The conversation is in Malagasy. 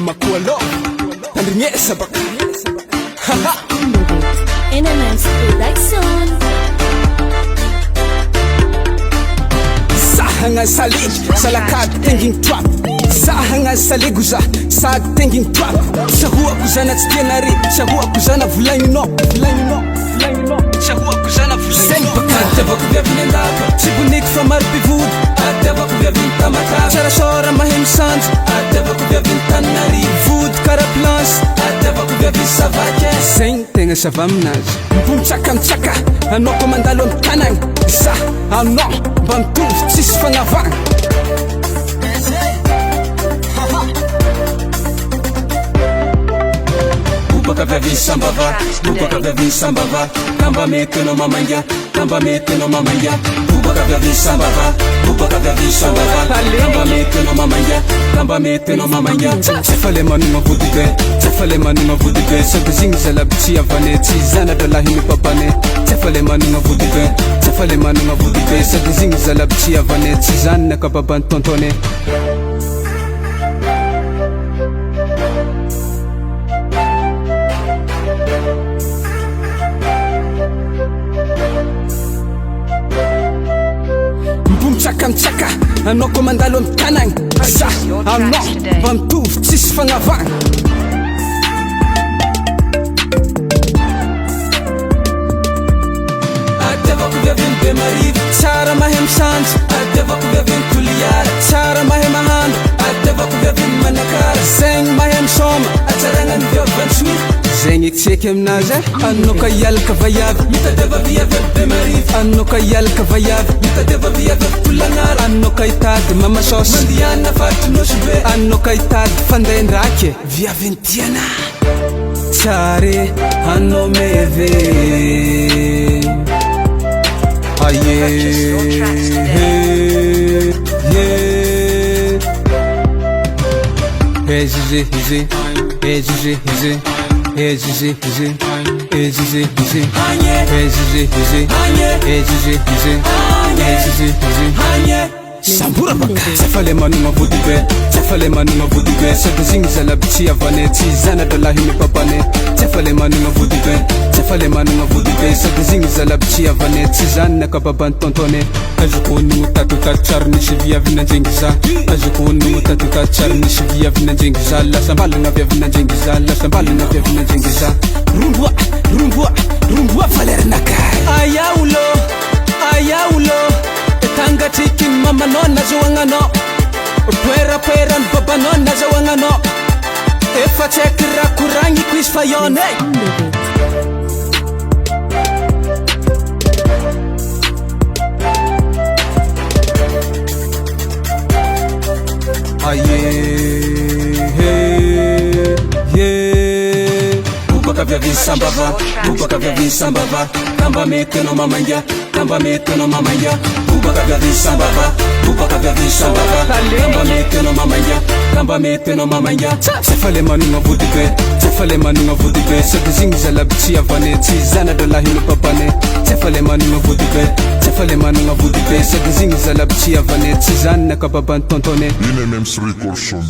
makualo tandrinyesa baka haha NMS Production. Sahanga salig salakad tenging twap Sahanga saliguza sag tenging twap Sahua kuzana tstienari Sahua kuzana vulaino Sahua kuzana vulaino Sempaka Adeva kuvya vinendaka Sibunik famar bivud Adeva kuvya vintamata Sarasora mahem sanj Adeva kuvya vintanari Vud karaplans Adeva kuvya visavake Sen tenga savamnaj Mpumchaka mchaka Anoko mandalo mtanang Sa ano Bantuv tsis fangavang Bubaka vya visambava Bubaka vya visambava Kamba mete no mamanya Kamba mete no mamanya Bubaka vya visambava Bubaka vya visambava Kamba mete no mamanya Kamba mete no mamanya Tefale manunga vudibe Tefale manunga vudibe Sante zingzala bichi avane Tizana dalahimi papane Tefale manunga vudibe Tefale manunga vudibe Sante zingzala bichi avane Tizana kababan tontone Mchaka anoko mandalo mtanang Sa ano bantuv tsis fangavang Adeva kuvya vinte mariv Tsara mahem sanj Adeva kuvya vin kuliyar Tsara mahem ahand Adeva kuvya vin manakar Zeng mahem som Atsarangan vya vansmi Zeng iktseke aminazy Anoka yalka vayav Mitadeva via vente mariv Anoka yalka vayav Mitadeva via vente kulangar Anoka itady mama sos Mandiana fatinoshbe Anoka itady fandaindrake Via ventiana Tsare ano meve Aye Ezize hize Ezize hize Ezize hize Ezize hize Ezize hize Ezize hize Ezize hize Sambura baka Tefale manunga vudibe Tefale manunga vudibe Sade zingzala bichi avane Tizana dalahimi papane Tefale manunga vudibe Tefale manunga vudibe Sade zingzala bichi avane Tizana kababan tontone Ajukuni mutatu tacharni shivia vina jengiza Ajukuni mutatu tacharni shivia vina jengiza Lasa mbalunga vya vina jengiza Lasa mbalunga vya vina jengiza Rumbua falernaka Ayaulo Tanga chikin mama no na zawangano Pwera baba no na zawangano Efa chekira kurangi quiz fayone Bubaka vya visambava Bubaka vya visambava Kamba mete no mamanya Kamba mete no mamanya Bubaka vya visambava Bubaka vya visambava Kamba mete no mamanya Kamba mete no mamanya Tefale manunga vudibe Tefale manunga vudibe Sade zingzala bichi avane Tizana dalahimi papane Tefale manunga vudibe Tefale manunga vudibe Sade zingzala bichi avane Tizana kababan tontone NMS Record Show.